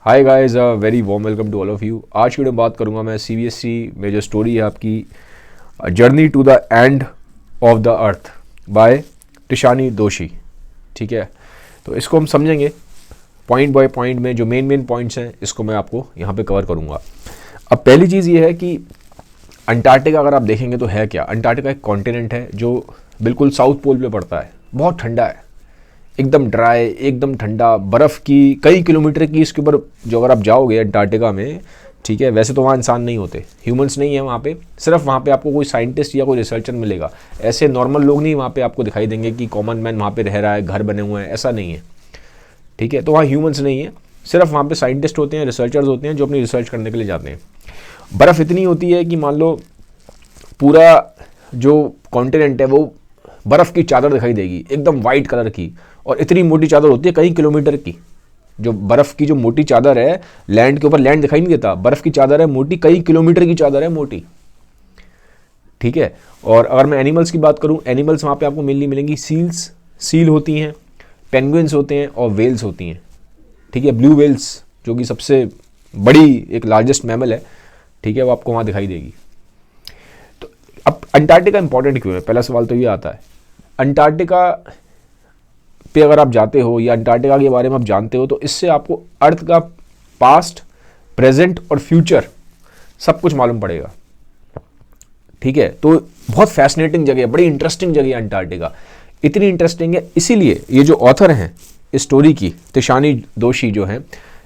Hi guys, very warm welcome to all of you. आज की video में बात करूंगा मैं सीबीएसई में जो स्टोरी है आपकी, journey to the end of the earth by Tishani Doshi. ठीक है, तो इसको हम समझेंगे पॉइंट बाय पॉइंट में। जो मेन पॉइंट्स हैं इसको मैं आपको यहाँ पे कवर करूँगा। अब पहली चीज़ ये है कि अंटार्कटिका अगर आप देखेंगे तो है क्या। अंटार्कटिका एक कॉन्टिनेंट है जो बिल्कुल साउथ पोल पे पड़ता है। बहुत ठंडा है, एकदम ड्राई, एकदम ठंडा, बर्फ़ की कई किलोमीटर की इसके ऊपर जो अगर आप जाओगे अंटार्कटिका में, ठीक है, वैसे तो वहाँ इंसान नहीं होते, ह्यूमंस नहीं है वहाँ पे। सिर्फ वहाँ पे आपको कोई साइंटिस्ट या कोई रिसर्चर मिलेगा। ऐसे नॉर्मल लोग नहीं वहाँ पे आपको दिखाई देंगे कि कॉमन मैन वहाँ पे रह रहा है, घर बने हुए हैं, ऐसा नहीं है। ठीक है, तो वहाँ ह्यूमंस नहीं है, सिर्फ वहाँ पे साइंटिस्ट होते हैं, रिसर्चर्स होते हैं जो अपनी रिसर्च करने के लिए जाते हैं। बर्फ़ इतनी होती है कि मान लो पूरा जो कॉन्टिनेंट है वो बर्फ़ की चादर दिखाई देगी, एकदम वाइट कलर की, और इतनी मोटी चादर होती है कई किलोमीटर की। जो बर्फ़ की जो मोटी चादर है, लैंड के ऊपर लैंड दिखाई नहीं देता, बर्फ़ की चादर है मोटी, कई किलोमीटर की चादर है मोटी। ठीक है, और अगर मैं एनिमल्स की बात करूं, एनिमल्स वहाँ पे आपको मेनली मिलेंगी सील होती हैं, पेंगुइन्स होते हैं और वेल्स होती हैं। ठीक है, ब्लू वेल्स जो कि सबसे बड़ी एक लार्जेस्ट मैमल है, ठीक है, वो आपको वहाँ दिखाई देगी। तो अब अंटार्कटिका इंपॉर्टेंट क्यों है, पहला सवाल तो ये आता है। अंटार्कटिका पे अगर आप जाते हो या अंटार्कटिका के बारे में आप जानते हो तो इससे आपको अर्थ का पास्ट, प्रेजेंट और फ्यूचर सब कुछ मालूम पड़ेगा। ठीक है, तो बहुत फैसिनेटिंग जगह है, बड़ी इंटरेस्टिंग जगह है अंटार्कटिका। इतनी इंटरेस्टिंग है इसीलिए ये जो ऑथर हैं इस स्टोरी की, टिशानी दोशी जो हैं,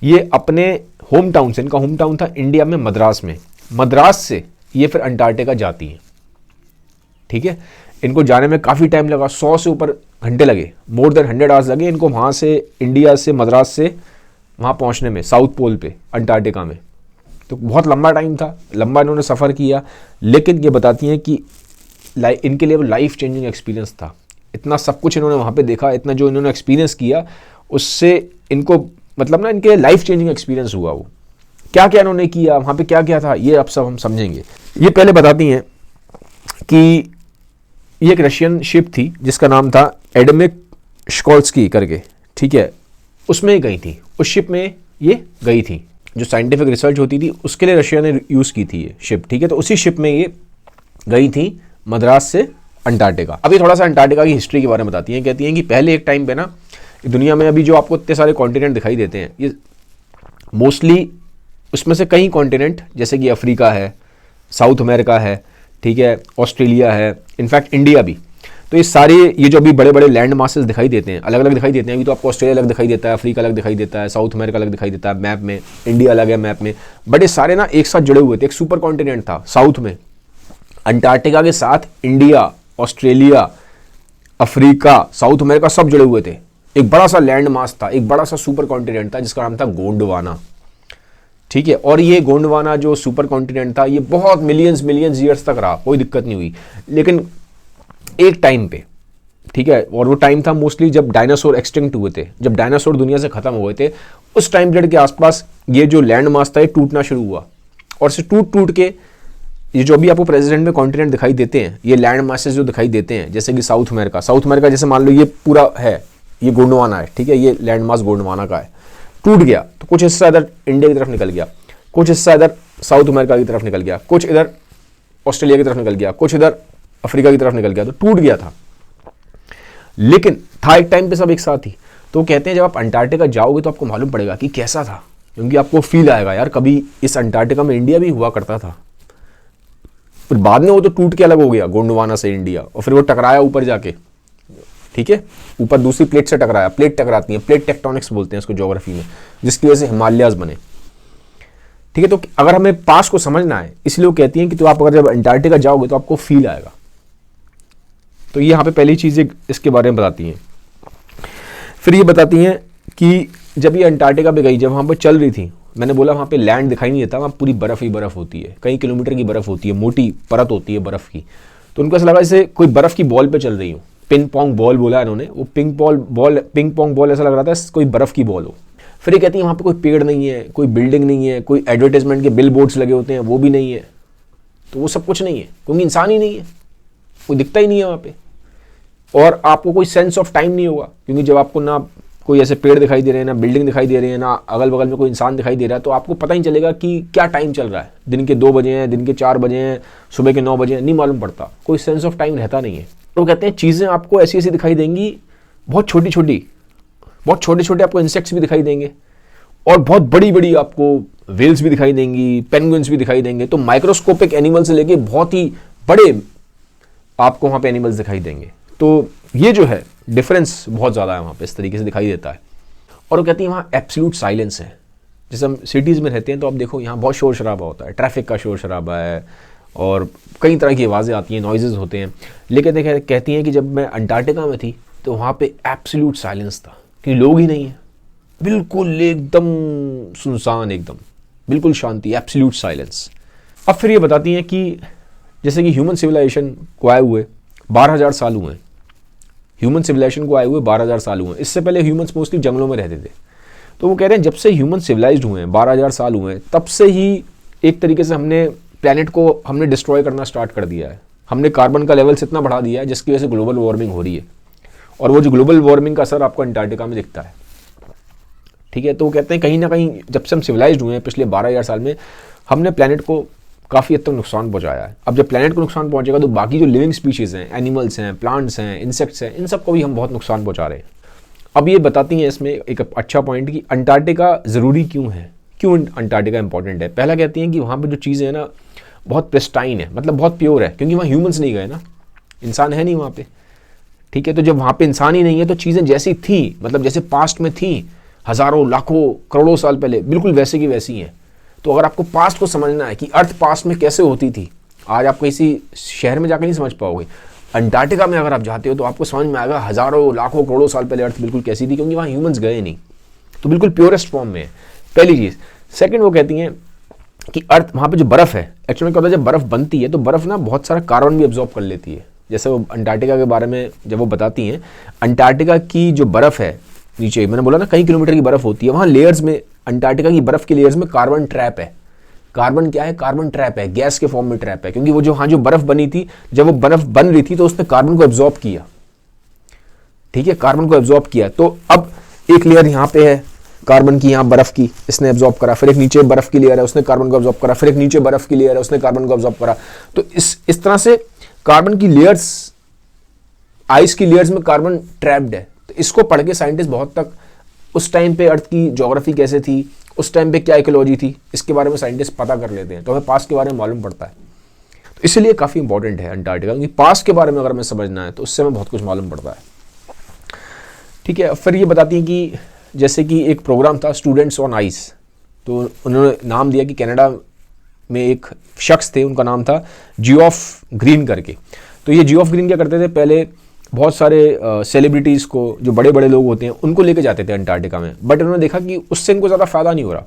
ये अपने होम टाउन से, इनका होम टाउन था इंडिया में मद्रास में, मद्रास से ये फिर अंटार्कटिका जाती हैं। ठीक है, इनको जाने में काफ़ी टाइम लगा, 100 से ऊपर घंटे लगे, मोर देन 100 आवर्स लगे इनको वहाँ से, इंडिया से, मद्रास से वहाँ पहुँचने में, साउथ पोल पे अंटार्कटिका में। तो बहुत लंबा टाइम था, लंबा इन्होंने सफ़र किया, लेकिन ये बताती हैं कि इनके लिए वो लाइफ चेंजिंग एक्सपीरियंस था। इतना सब कुछ इन्होंने वहाँ पे देखा, इतना जो इन्होंने एक्सपीरियंस किया उससे इनको मतलब ना इनके लाइफ चेंजिंग एक्सपीरियंस हुआ। वो क्या क्या इन्होंने किया वहाँ पे, क्या क्या था, ये अब सब हम समझेंगे। ये पहले बताती हैं कि ये एक रशियन शिप थी जिसका नाम था एडमिक श्कोल्स्की करके। ठीक है, उसमें गई थी, उस शिप में ये गई थी, जो साइंटिफिक रिसर्च होती थी उसके लिए रशिया ने यूज़ की थी ये शिप। ठीक है, तो उसी शिप में ये गई थी मद्रास से अंटार्कटिका। अभी थोड़ा सा अंटार्कटिका की हिस्ट्री के बारे में बताती हैं। कहती हैं कि पहले एक टाइम पे ना दुनिया में अभी जो आपको इतने सारे कॉन्टिनेंट दिखाई देते हैं, ये मोस्टली उसमें से कई कॉन्टिनेंट, जैसे कि अफ्रीका है, साउथ अमेरिका है, ठीक है, ऑस्ट्रेलिया है, इनफैक्ट इंडिया भी। तो ये सारे, ये जो अभी बड़े बड़े लैंड मासेस दिखाई देते हैं, अलग अलग दिखाई देते हैं। अभी तो आपको ऑस्ट्रेलिया अलग दिखाई देता है, अफ्रीका अलग दिखाई देता है, साउथ अमेरिका अलग दिखाई देता है मैप में, इंडिया अलग है मैप में, बट ये सारे ना एक साथ जुड़े हुए थे। एक सुपर कॉन्टिनेंट था साउथ में, अंटार्कटिका के साथ India, Australia, Africa, south America सब जुड़े हुए थे। एक बड़ा सा लैंड मास था, एक बड़ा सा सुपर कॉन्टिनेंट था जिसका नाम था गोंडवाना। ठीक है, और ये गोंडवाना जो सुपर कॉन्टिनेंट था ये बहुत मिलियंस ईयर्स तक रहा, कोई दिक्कत नहीं हुई। लेकिन एक टाइम पे, ठीक है, और वो टाइम था मोस्टली जब डायनासोर एक्सटिंक्ट हुए थे, जब डायनासोर दुनिया से खत्म हुए थे, उस टाइम पीरियड के आसपास ये जो लैंड मास था ये टूटना शुरू हुआ, और इसे टूट के ये जो अभी आपको प्रेजेंट में कॉन्टिनेंट दिखाई देते हैं, ये लैंड मासेस जो दिखाई देते हैं, जैसे कि साउथ अमेरिका जैसे मान लो ये पूरा है, ये गोंडवाना है। ठीक है, ये लैंड मास गोंडवाना का है, टूट गया तो कुछ हिस्सा इधर इंडिया की तरफ निकल गया, कुछ हिस्सा इधर साउथ अमेरिका की तरफ निकल गया, कुछ इधर ऑस्ट्रेलिया की तरफ निकल गया, कुछ इधर अफ्रीका की तरफ निकल गया, तो टूट गया था। लेकिन था एक टाइम पे सब एक साथ ही। तो कहते हैं जब आप अंटार्कटिका जाओगे तो आपको मालूम पड़ेगा कि कैसा था, क्योंकि आपको फील आएगा यार कभी इस अंटार्कटिका में इंडिया भी हुआ करता था। फिर बाद में वो तो टूट के अलग हो गया गोंडवाना से इंडिया, और फिर वो टकराया ऊपर जाके। ठीक है, ऊपर दूसरी प्लेट से टकराया, प्लेट टकराती है, प्लेट टेक्टोनिक्स बोलते हैं इसको ज्योग्राफी में, जिसकी वजह से हिमालयाज बने। ठीक है, तो अगर हमें पास को समझना है, इसलिए वो कहती हैं कि तो आप अगर जब अंटार्कटिका जाओगे तो आपको फील आएगा। तो ये यहाँ पे पहली चीज़ इसके बारे में बताती हैं। फिर ये बताती हैं कि जब ये अंटार्कटिका पे गई, जब वहाँ पर चल रही थी, मैंने बोला वहाँ पे लैंड दिखाई नहीं देता, वहाँ पूरी बर्फ़ ही बर्फ़ होती है, कई किलोमीटर की बर्फ़ होती है, मोटी परत होती है बर्फ़ की। तो उनको ऐसा लगा जैसे कोई बर्फ़ की बॉल पे चल रही हो, पिंग पोंग बॉल बोला इन्होंने, वो पिंग पोंग बॉल ऐसा लग रहा था कोई बर्फ़ की बॉल हो। फिर ये कहती है वहाँ पे कोई पेड़ नहीं है, कोई बिल्डिंग नहीं है, कोई एडवर्टाइजमेंट के बिल बोर्ड्स लगे होते हैं वो भी नहीं है, तो वो सब कुछ नहीं है, क्योंकि इंसान ही नहीं है, कोई दिखता ही नहीं है वहाँ पे। और आपको कोई सेंस ऑफ टाइम नहीं होगा, क्योंकि जब आपको ना कोई ऐसे पेड़ दिखाई दे रहे हैं, ना बिल्डिंग दिखाई दे रही है, ना अगल बगल में कोई इंसान दिखाई दे रहा है, तो आपको पता ही चलेगा कि क्या टाइम चल रहा है। दिन के 2 बजे हैं, दिन के 4 बजे हैं, सुबह के 9 बजे हैं, नहीं मालूम पड़ता, कोई सेंस ऑफ टाइम रहता नहीं है। तो कहते हैं चीज़ें आपको ऐसी ऐसी दिखाई देंगी, बहुत छोटी छोटी, बहुत छोटे छोटे आपको इंसेक्ट्स भी दिखाई देंगे, और बहुत बड़ी बड़ी आपको वेल्स भी दिखाई देंगी, पेंगुइन्स भी दिखाई देंगे। तो माइक्रोस्कोपिक एनिमल से लेके बहुत ही बड़े आपको वहाँ पे एनिमल्स दिखाई देंगे। तो ये जो है डिफरेंस बहुत ज़्यादा है वहाँ पे, इस तरीके से दिखाई देता है। और वो कहती है वहाँ एब्सोल्यूट साइलेंस है। जैसे हम सिटीज़ में रहते हैं तो आप देखो यहाँ बहुत शोर शराबा होता है, ट्रैफिक का शोर शराबा है और कई तरह की आवाज़ें आती हैं, नॉइजेज़ होते हैं। लेकिन कहती हैं कि जब मैं अंटार्कटिका में थी तो वहाँ पे एब्सोल्यूट साइलेंस था, कि लोग ही नहीं है, बिल्कुल एकदम सुनसान, एकदम बिल्कुल शांति, एब्सोल्यूट साइलेंस। अब फिर ये बताती हैं कि जैसे कि ह्यूमन सिविलाइजेशन को आए हुए 12,000 साल हुए हैं, ह्यूमन सिविलाइजेशन को आए हुए 12,000 साल हुए हैं। इससे पहले ह्यूमंस मोस्टली जंगलों में रहते थे। तो वो कह रहे हैं जब से ह्यूमन सिविलाइज्ड हुए हैं, 12,000 साल हुए हैं, तब से ही एक तरीके से हमने प्लैनेट को हमने डिस्ट्रॉय करना स्टार्ट कर दिया है। हमने कार्बन का लेवल्स इतना बढ़ा दिया है जिसकी वजह से ग्लोबल वार्मिंग हो रही है, और वो जो ग्लोबल वार्मिंग का असर आपको अंटार्कटिका में दिखता है। ठीक है, तो वो कहते हैं कहीं ना कहीं जब से हम सिविलाइज्ड हुए हैं पिछले 12,000 साल में, हमने प्लैनेट को काफ़ी हद तक नुकसान पहुंचाया है। अब जब प्लैनेट को नुकसान पहुंचेगा तो बाकी जो लिविंग स्पीशीज़ हैं, एनिमल्स हैं, प्लांट्स हैं, इंसेक्ट्स हैं, इन सबको भी हम बहुत नुकसान पहुंचा रहे हैं। अब ये बताती हैं इसमें एक अच्छा पॉइंट कि अंटार्कटिका ज़रूरी क्यों है, क्यों अंटार्कटिका इंपॉर्टेंट है। पहला कहती हैं कि वहाँ पर जो चीज़ें हैं ना बहुत प्रिस्टाइन है, मतलब बहुत प्योर है, क्योंकि वहाँ ह्यूमंस नहीं गए ना, इंसान है नहीं वहाँ पे। ठीक है, तो जब वहाँ पे इंसान ही नहीं है तो चीज़ें जैसी थी, मतलब जैसे पास्ट में थी हज़ारों लाखों करोड़ों साल पहले, बिल्कुल वैसे की वैसी हैं। तो अगर आपको पास्ट को समझना है कि अर्थ पास्ट में कैसे होती थी, आज आप किसी शहर में जाकर नहीं समझ पाओगे। अंटार्कटिका में अगर आप जाते हो तो आपको समझ में आएगा हज़ारों लाखों करोड़ों साल पहले अर्थ बिल्कुल कैसी थी, क्योंकि वहाँ ह्यूमंस गए नहीं, तो बिल्कुल प्योरेस्ट फॉर्म में है, पहली चीज़। सेकंड, वो कहती हैं कि अर्थ वहाँ पे जो बर्फ़ है, एक्चुअली क्या होता है जब बर्फ़ बनती है तो बर्फ़ ना बहुत सारा कार्बन भी एब्जॉर्ब कर लेती है। जैसे वो अंटार्कटिका के बारे में जब वो बताती हैं, अंटार्कटिका की जो बर्फ़ है नीचे, मैंने बोला ना कई किलोमीटर की बर्फ़ होती है, वहाँ लेयर्स में, अंटार्कटिका की बर्फ़ की लेयर्स में कार्बन ट्रैप है। कार्बन क्या है, कार्बन ट्रैप है, गैस के फॉर्म में ट्रैप है, क्योंकि वो जो जो बर्फ़ बनी थी, जब वो बर्फ़ बन रही थी तो उसने कार्बन को एब्जॉर्ब किया। ठीक है, कार्बन को एब्जॉर्ब किया। तो अब एक लेयर यहाँ पे है कार्बन की, यहाँ बर्फ़ की, इसने एब्जॉर्ब करा, फिर एक नीचे बर्फ़ की लेयर है, उसने कार्बन को एब्जॉर्ब करा, फिर एक नीचे बर्फ़ की लेयर है, उसने कार्बन को एब्जॉर्ब करा। तो इस तरह से कार्बन की लेयर्स, आइस की लेयर्स में कार्बन ट्रैप्ड है। तो इसको पढ़ के साइंटिस्ट बहुत तक, उस टाइम पे अर्थ की ज्योग्राफी कैसे थी, उस टाइम पे क्या इकोलॉजी थी, इसके बारे में साइंटिस्ट पता कर लेते हैं, तो हमें पास्ट के बारे में मालूम पड़ता है। तो इसलिए काफ़ी इंपॉर्टेंट है अंटार्कटिका, क्योंकि पास्ट के बारे में अगर हमें समझना है तो उससे हमें बहुत कुछ मालूम पड़ता है। ठीक है, फिर ये बताती हैं कि जैसे कि एक प्रोग्राम था स्टूडेंट्स ऑन आइस, तो उन्होंने नाम दिया कि कनाडा में एक शख्स थे, उनका नाम था जियोफ ग्रीन करके। तो ये जियोफ ग्रीन क्या करते थे, पहले बहुत सारे सेलिब्रिटीज़ को, जो बड़े बड़े लोग होते हैं, उनको लेके जाते थे अंटार्कटिका में, बट उन्होंने देखा कि उससे इनको ज़्यादा फ़ायदा नहीं हो रहा।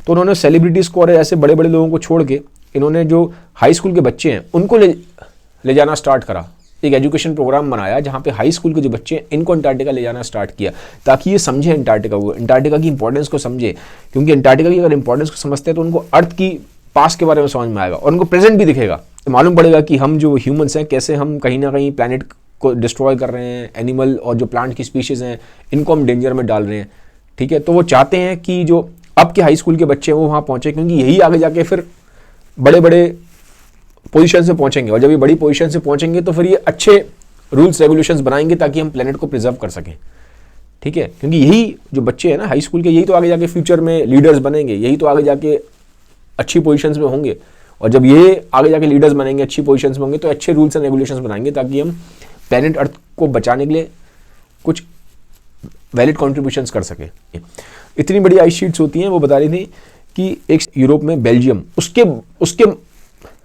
तो उन्होंने सेलिब्रिटीज़ को और ऐसे बड़े बड़े लोगों को छोड़ के इन्होंने जो हाई स्कूल के बच्चे हैं उनको ले जाना स्टार्ट करा। एक एजुकेशन प्रोग्राम बनाया जहाँ पे हाई स्कूल के जो बच्चे हैं इनको अंटार्कटिका ले जाना स्टार्ट किया, ताकि ये समझे अंटार्कटिका को, अंटार्कटिका की इंपॉर्टेंस को समझे। क्योंकि अंटार्कटिका की अगर इंपॉर्टेंस को समझते हैं तो उनको अर्थ की पास्ट के बारे में समझ में आएगा और उनको प्रेजेंट भी दिखेगा। तो मालूम पड़ेगा कि हम जो ह्यूमंस हैं कैसे हम कहीं ना कहीं प्लैनेट को डिस्ट्रॉय कर रहे हैं, एनिमल और जो प्लांट की स्पीशीज़ हैं इनको हम डेंजर में डाल रहे हैं। ठीक है, तो वो चाहते हैं कि जो अब के हाई स्कूल के बच्चे हैं वो वहाँ पहुँचे, क्योंकि यही आगे जाके फिर बड़े बड़े पोजीशन से पहुँचेंगे, और जब ये बड़ी पोजीशन से पहुँचेंगे तो फिर ये अच्छे रूल्स रेगुलेशंस बनाएंगे ताकि हम प्लेनेट को प्रिजर्व कर सकें। ठीक है, क्योंकि यही जो बच्चे हैं ना हाई स्कूल के, यही तो आगे जाके फ्यूचर में लीडर्स बनेंगे, यही तो आगे जाके अच्छी पोजीशंस में होंगे, और जब ये आगे जाके लीडर्स बनेंगे, अच्छी पोजीशंस में होंगे, तो अच्छे रूल्स एंड रेगुलेशंस बनाएंगे ताकि हम प्लेनेट अर्थ को बचाने के लिए कुछ वैलिड कॉन्ट्रीब्यूशंस कर सकें। इतनी बड़ी आइस शीट्स होती हैं, वो बता रही थी कि एक यूरोप में बेल्जियम, उसके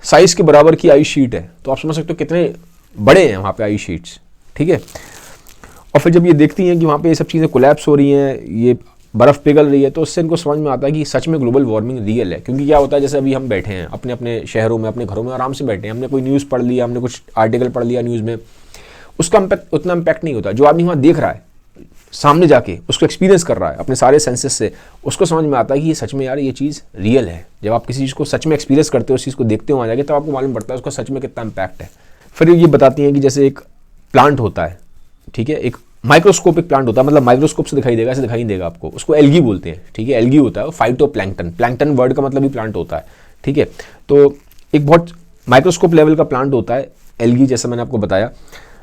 साइज़ के बराबर की आइस शीट है। तो आप समझ सकते हो कितने बड़े हैं वहाँ पे आइस शीट्स। ठीक है, और फिर जब ये देखती हैं कि वहाँ पे ये सब चीज़ें कोलैप्स हो रही हैं, ये बर्फ़ पिघल रही है, तो उससे इनको समझ में आता है कि सच में ग्लोबल वार्मिंग रियल है। क्योंकि क्या होता है, जैसे अभी हम बैठे हैं अपने अपने शहरों में, अपने घरों में आराम से बैठे हैं, हमने कोई न्यूज़ पढ़ लिया, हमने कुछ आर्टिकल पढ़ लिया न्यूज़ में, उसका उतना इम्पैक्ट नहीं होता। जो आदमी वहाँ देख रहा है सामने जाके, उसको एक्सपीरियंस कर रहा है अपने सारे सेंसेस से, उसको समझ में आता है कि ये सच में यार ये चीज़ रियल है। जब आप किसी चीज़ को सच में एक्सपीरियंस करते हो, उस चीज़ को देखते हो वहाँ जाके, तब आपको मालूम पड़ता है उसका सच में कितना इम्पैक्ट है। फिर ये बताती हैं कि जैसे एक प्लांट होता है, ठीक है, एक माइक्रोस्कोपिक प्लांट होता है, मतलब माइक्रोस्कोप से दिखाई देगा, ऐसे दिखाई नहीं देगा आपको, उसको एल्गी बोलते हैं, ठीक है। एल्गी होता है, फाइटोप्लैंक्टन, प्लैंक्टन वर्ड का मतलब भी प्लांट होता है, ठीक है। तो एक बहुत माइक्रोस्कोप लेवल का प्लांट होता है एल्गी, जैसा मैंने आपको बताया।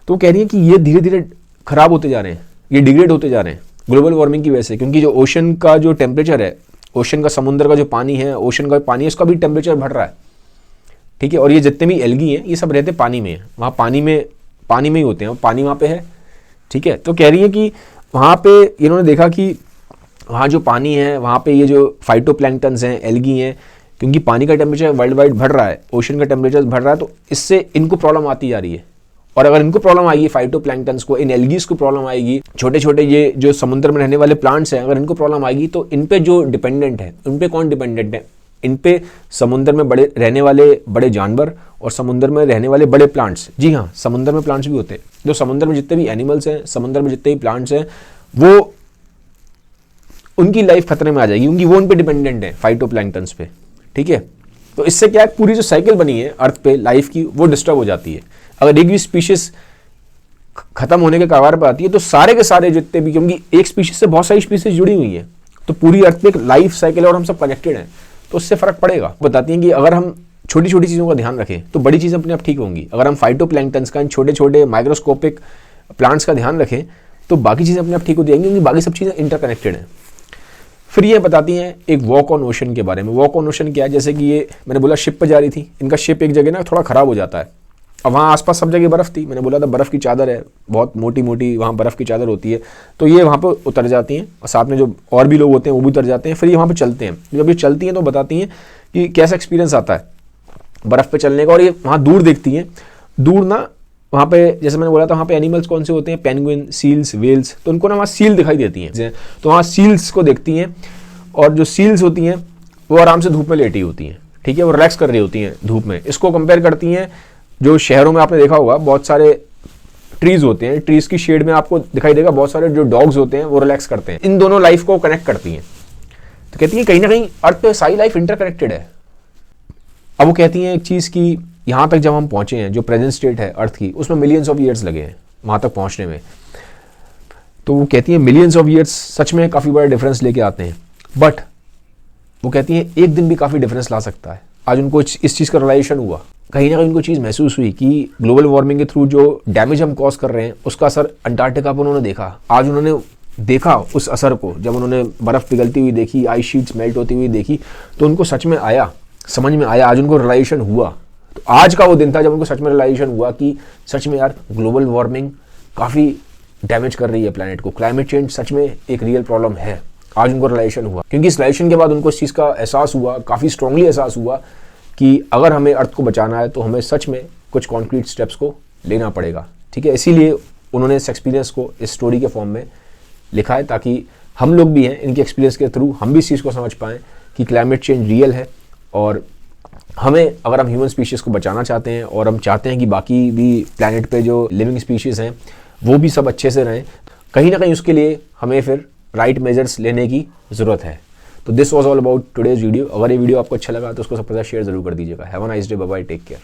तो वो कह रही है कि ये धीरे धीरे खराब होते जा रहे हैं, ये डिग्रेड होते जा रहे हैं ग्लोबल वार्मिंग की वजह से, क्योंकि जो ओशन का जो टेम्परेचर है, ओशन का, समुद्र का जो पानी है, ओशन का पानी है, उसका भी टेम्परेचर बढ़ रहा है, ठीक है। और ये जितने भी एल्गी हैं ये सब रहते पानी में, वहाँ पानी में ही होते हैं, पानी वहाँ पे है, ठीक है। तो कह रही है कि वहाँ पे इन्होंने देखा कि वहाँ जो पानी है, वहाँ पे ये जो फाइटोप्लैंक्टन्स हैं, एल्गी हैं, क्योंकि पानी का टेम्परेचर वर्ल्ड वाइड बढ़ रहा है, ओशन का टेम्परेचर बढ़ रहा है, तो इससे इनको प्रॉब्लम आती जा रही है। और अगर इनको प्रॉब्लम आएगी, फाइटोप्लैंक्टन्स को, इन एल्गीज को प्रॉब्लम आएगी, छोटे छोटे ये जो समुद्र में रहने वाले प्लांट्स हैं, अगर इनको प्रॉब्लम आएगी तो इन पे जो डिपेंडेंट है, उन पे कौन डिपेंडेंट है? इन पे समुद्र में बड़े रहने वाले बड़े जानवर और समुद्र में रहने वाले बड़े प्लांट्स। जी हाँ, समुद्र में प्लांट्स भी होते हैं। जो समुद्र में जितने भी एनिमल्स हैं, समुद्र में जितने भी प्लांट्स हैं, वो उनकी लाइफ खतरे में आ जाएगी, क्योंकि वो उन पे डिपेंडेंट है, फाइटोप्लैंक्टन्स पे, ठीक है। तो इससे क्या है, पूरी जो साइकिल बनी है अर्थ पे लाइफ की, वो डिस्टर्ब हो जाती है। अगर एक भी स्पीशीज खत्म होने के कगार पर आती है तो सारे के सारे जितने भी, क्योंकि एक स्पीशीज से बहुत सारी स्पीशीज जुड़ी हुई है, तो पूरी अर्थ पे एक लाइफ साइकिल है और हम सब कनेक्टेड हैं, तो उससे फर्क पड़ेगा। बताती हैं कि अगर हम छोटी छोटी चीज़ों का ध्यान रखें तो बड़ी चीज़ें अपने आप ठीक होंगी। अगर हम फाइटोप्लैंक्टन्स का, इन छोटे छोटे माइक्रोस्कोपिक प्लांट्स का ध्यान रखें तो बाकी चीज़ें अपने आप ठीक हो जाएंगी, क्योंकि बाकी सब चीज़ें इंटरकनेक्टेड हैं। फिर ये बताती हैं एक वॉक ऑन ओशन के बारे में। वॉक ऑन ओशन क्या है? जैसे कि ये मैंने बोला शिप पर जा रही थी, इनका शिप एक जगह ना थोड़ा ख़राब हो जाता है। अब वहाँ आसपास सब जगह बर्फ़ थी, मैंने बोला था बर्फ़ की चादर है, बहुत मोटी मोटी वहाँ बर्फ़ की चादर होती है। तो ये वहाँ पर उतर जाती हैं और साथ में जो और भी लोग होते हैं वो भी उतर जाते हैं। फिर ये वहाँ पर चलते हैं। जब ये चलती हैं तो बताती हैं कि कैसा एक्सपीरियंस आता है बर्फ़ पे चलने का। और ये वहाँ दूर देखती हैं, दूर ना वहाँ पे जैसे मैंने बोला था वहाँ पे एनिमल्स कौन से होते हैं, पेंगुइन, सील्स, वेल्स, तो उनको ना वहाँ सील दिखाई देती हैं। तो वहाँ सील्स को देखती हैं, और जो सील्स होती हैं वो आराम से धूप में लेटी होती हैं, ठीक है, वो रिलैक्स कर रही होती हैं धूप में। इसको कंपेयर करती हैं, जो शहरों में आपने देखा होगा बहुत सारे ट्रीज़ होते हैं, ट्रीज़ की शेड में आपको दिखाई देगा बहुत सारे जो डॉग्स होते हैं वो रिलैक्स करते हैं। इन दोनों लाइफ को कनेक्ट करती हैं। तो कहती हैं कहीं ना कहीं अर्थ पे सारी लाइफ इंटरकनेक्टेड है। अब वो कहती हैं एक चीज़ की, यहाँ तक जब हम पहुँचे हैं, जो प्रेजेंट स्टेट है अर्थ की, उसमें मिलियंस ऑफ ईयर्स लगे हैं वहाँ तक पहुँचने में। तो वो कहती हैं मिलियंस ऑफ ईयर्स सच में काफ़ी बड़ा डिफरेंस लेके आते हैं, बट वो कहती हैं एक दिन भी काफ़ी डिफरेंस ला सकता है। आज उनको इस चीज़ का रियलाइजेशन हुआ, कहीं ना कहीं उनको चीज़ महसूस हुई कि ग्लोबल वार्मिंग के थ्रू जो डैमेज हम कॉज कर रहे हैं उसका असर अंटार्कटिका पर उन्होंने देखा। आज उन्होंने देखा उस असर को, जब उन्होंने बर्फ़ पिघलती हुई देखी, आइस शीट्स मेल्ट होती हुई देखी, तो उनको सच में आया, समझ में आया, आज उनको रियलाइजेशन हुआ। तो आज का वो दिन था जब उनको सच में रियलाइजेशन हुआ कि सच में यार ग्लोबल वार्मिंग काफ़ी डैमेज कर रही है प्लैनेट को, क्लाइमेट चेंज सच में एक रियल प्रॉब्लम है। आज उनको रियलाइजेशन हुआ, क्योंकि इस रियलाइजेशन के बाद उनको इस चीज़ का एहसास हुआ, काफ़ी स्ट्रांगली एहसास हुआ कि अगर हमें अर्थ को बचाना है तो हमें सच में कुछ कॉन्क्रीट स्टेप्स को लेना पड़ेगा, ठीक है। इसीलिए उन्होंने इस एक्सपीरियंस को इस स्टोरी के फॉर्म में लिखा है, ताकि हम लोग भी हैं इनके एक्सपीरियंस के थ्रू हम भी इस चीज़ को समझ पाएँ कि क्लाइमेट चेंज रियल है, और हमें, अगर हम ह्यूमन स्पीशीज़ को बचाना चाहते हैं और हम चाहते हैं कि बाकी भी प्लैनेट पे जो लिविंग स्पीशीज़ हैं वो भी सब अच्छे से रहें, कहीं ना कहीं उसके लिए हमें फिर राइट मेजर्स लेने की ज़रूरत है। तो this was all about today's video. अगर ये वीडियो आपको अच्छा लगा तो उसको सबके साथ शेयर ज़रूर कर दीजिएगा। Have a nice day, bye bye, take care.